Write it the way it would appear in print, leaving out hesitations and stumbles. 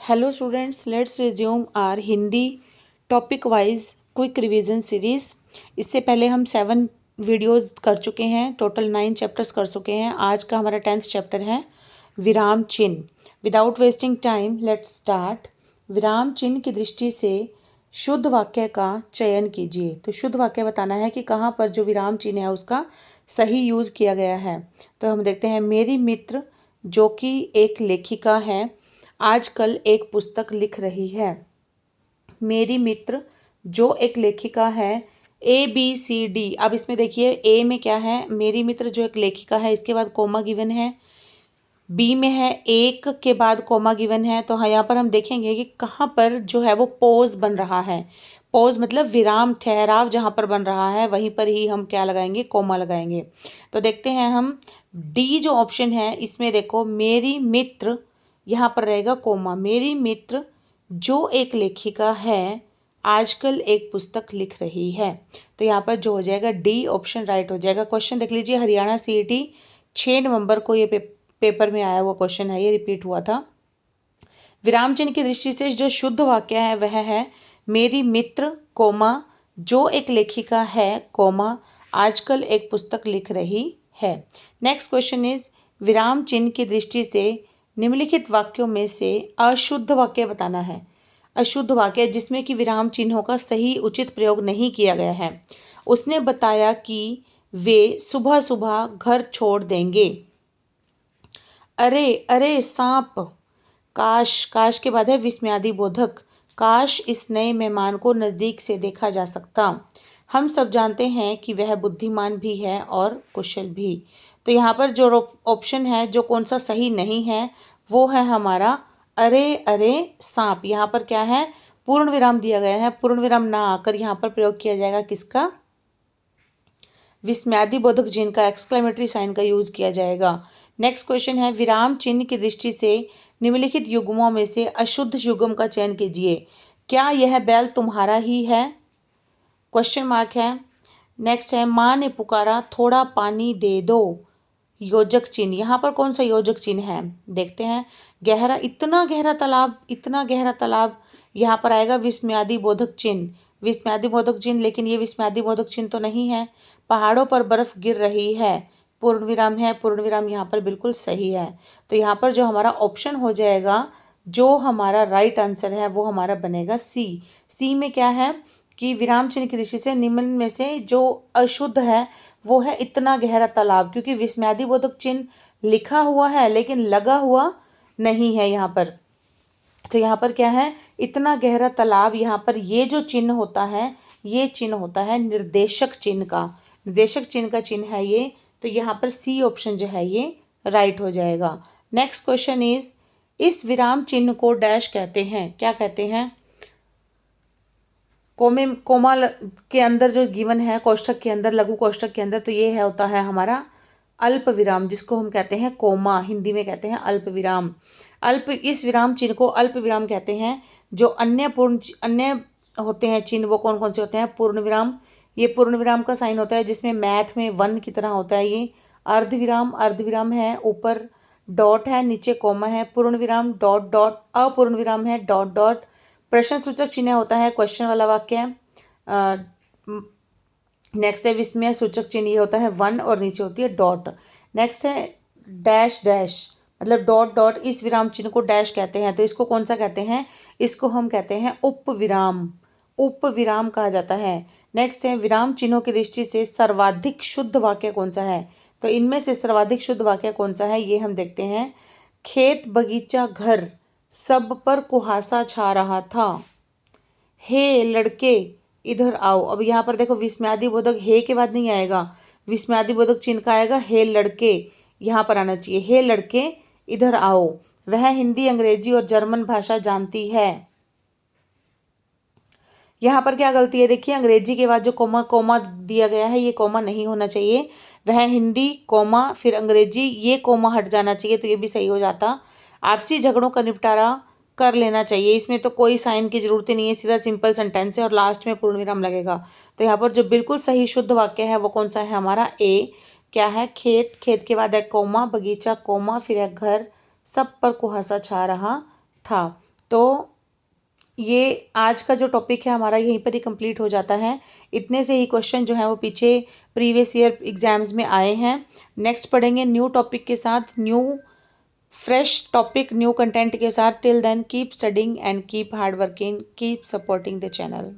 Hello students, let's resume our Hindi topic wise quick revision series. इससे पहले हम 7 videos कर चुके हैं, टोटल 9 चैप्टर्स कर चुके हैं। आज का हमारा 10th चैप्टर है विराम चिन्ह। Without wasting time let's start. विराम चिन्ह की दृष्टि से शुद्ध वाक्य का चयन कीजिए। तो शुद्ध वाक्य बताना है कि कहाँ पर जो विराम चिन्ह है उसका सही यूज़ किया गया है। तो हम देखते हैं, मेरी मित्र जो कि एक लेखिका है आजकल एक पुस्तक लिख रही है। मेरी मित्र जो एक लेखिका है, ABCD। अब इसमें देखिए, ए में क्या है, मेरी मित्र जो एक लेखिका है, इसके बाद कोमा गिवन है। बी में है एक के बाद कोमा गिवन है। तो हाँ, यहाँ पर हम देखेंगे कि कहाँ पर जो है वो पॉज बन रहा है। पॉज मतलब विराम, ठहराव जहाँ पर बन रहा है वहीं पर ही हम क्या लगाएंगे, कोमा लगाएंगे। तो देखते हैं हम, डी जो ऑप्शन है इसमें देखो, मेरी मित्र यहाँ पर रहेगा कोमा। मेरी मित्र जो एक लेखिका है आजकल एक पुस्तक लिख रही है। तो यहाँ पर जो हो जाएगा डी ऑप्शन राइट हो जाएगा। क्वेश्चन देख लीजिए, हरियाणा CET 6 नवंबर को ये पेपर में आया हुआ क्वेश्चन है, ये रिपीट हुआ था। विराम चिन्ह की दृष्टि से जो शुद्ध वाक्य है वह है, मेरी मित्र कोमा जो एक लेखिका है कोमा आजकल एक पुस्तक लिख रही है। नेक्स्ट क्वेश्चन इज, विराम चिन्ह की दृष्टि से निम्नलिखित वाक्यों में से अशुद्ध वाक्य बताना है। अशुद्ध वाक्य जिसमें कि विराम चिन्हों का सही उचित प्रयोग नहीं किया गया है। उसने बताया कि वे सुबह सुबह घर छोड़ देंगे। अरे अरे सांप। काश, काश के बाद है विस्मयादि बोधक। काश इस नए मेहमान को नज़दीक से देखा जा सकता। हम सब जानते हैं कि वह बुद्धिमान भी है और कुशल भी। तो यहाँ पर जो ऑप्शन है, जो कौन सा सही नहीं है, वो है हमारा अरे अरे सांप। यहाँ पर क्या है, पूर्ण विराम दिया गया है। पूर्ण विराम ना आकर यहाँ पर प्रयोग किया जाएगा किसका, विस्मयादि बोधक चिन्ह का, एक्सक्लेमेटरी साइन का यूज किया जाएगा। नेक्स्ट क्वेश्चन है, विराम चिन्ह की दृष्टि से निम्नलिखित युग्मों में से अशुद्ध युग्म का चयन कीजिए। क्या यह बैल तुम्हारा ही है, क्वेश्चन मार्क है। नेक्स्ट है, माँ ने पुकारा थोड़ा पानी दे दो, योजक चिन्ह। यहाँ पर कौन सा योजक चिन्ह है, देखते हैं। गहरा, इतना गहरा तालाब, इतना गहरा तालाब, यहाँ पर आएगा विस्मयादि बोधक चिन्ह। विस्मयादि बोधक चिन्ह, लेकिन ये विस्मयादि बोधक चिन्ह तो नहीं है। पहाड़ों पर बर्फ गिर रही है, पूर्ण विराम है। पूर्ण विराम यहाँ पर बिल्कुल सही है। तो यहाँ पर जो हमारा ऑप्शन हो जाएगा, जो हमारा राइट आंसर है वो हमारा बनेगा सी। सी में क्या है कि विराम चिन्ह की दृष्टि से निम्न में से जो अशुद्ध है वो है इतना गहरा तालाब, क्योंकि विस्मयादि बोधक चिन्ह लिखा हुआ है लेकिन लगा हुआ नहीं है यहाँ पर। तो यहाँ पर क्या है, इतना गहरा तालाब। यहाँ पर ये जो चिन्ह होता है, ये चिन्ह होता है निर्देशक चिन्ह का। निर्देशक चिन्ह का चिन्ह है ये। तो यहाँ पर सी ऑप्शन जो है ये राइट हो जाएगा। नेक्स्ट क्वेश्चन इज, इस विराम चिन्ह को डैश कहते हैं। क्या कहते हैं, कोमा के अंदर जो गिवन है, कोष्ठक के अंदर, लघु कोष्ठक के अंदर, तो ये है होता है हमारा अल्प विराम, जिसको हम कहते हैं कोमा, हिंदी में कहते हैं अल्प विराम। अल्प, इस विराम चिन्ह को अल्प विराम कहते हैं। जो अन्य होते हैं चिन्ह, वो कौन कौन से होते हैं, पूर्ण विराम। ये पूर्ण विराम का साइन होता है, जिसमें मैथ में 1 की तरह होता है। ये अर्ध विराम, अर्ध विराम है, ऊपर डॉट है, नीचे कोमा है। पूर्ण विराम डॉट डॉट, अपूर्ण विराम है डॉट डॉट। प्रश्न सूचक चिन्ह होता है क्वेश्चन वाला वाक्य। नेक्स्ट है विस्मय सूचक चिन्ह, ये होता है 1 और नीचे होती है डॉट। नेक्स्ट है डैश डैश, मतलब डॉट डॉट। इस विराम चिन्ह को डैश कहते हैं। तो इसको कौन सा कहते हैं, इसको हम कहते हैं उप विराम। उप विराम कहा जाता है। नेक्स्ट है, विराम चिन्हों की दृष्टि से सर्वाधिक शुद्ध वाक्य कौन सा है। तो इनमें से सर्वाधिक शुद्ध वाक्य कौन सा है, ये हम देखते हैं। खेत बगीचा घर सब पर कुहासा छा रहा था, हे लड़के इधर आओ। अब यहाँ पर देखो, विस्मयादि बोधक हे के बाद नहीं आएगा, विस्मयादि बोधक चिन्ह का आएगा हे लड़के, यहाँ पर आना चाहिए, हे लड़के इधर आओ। वह हिंदी, अंग्रेजी और जर्मन भाषा जानती है। यहाँ पर क्या गलती है, देखिए, अंग्रेजी के बाद जो कोमा कोमा दिया गया है, ये कोमा नहीं होना चाहिए। वह हिंदी कोमा फिर अंग्रेजी, ये कोमा हट जाना चाहिए, तो ये भी सही हो जाता। आपसी झगड़ों का निपटारा कर लेना चाहिए, इसमें तो कोई साइन की जरूरत ही नहीं है, सीधा सिंपल सेंटेंस है और लास्ट में पूर्ण विराम लगेगा। तो यहाँ पर जो बिल्कुल सही शुद्ध वाक्य है वो कौन सा है, हमारा ए। क्या है, खेत, खेत के बाद है कोमा, बगीचा कोमा, फिर है घर, सब पर कुहासा छा रहा था। तो ये आज का जो टॉपिक है हमारा यहीं पर ही कंप्लीट हो जाता है। इतने से ही क्वेश्चन जो है वो पीछे प्रीवियस ईयर एग्जाम्स में आए हैं। नेक्स्ट पढ़ेंगे न्यू टॉपिक के साथ, new fresh topic, new content के साथ। Till then keep studying and keep hard working, keep supporting the channel.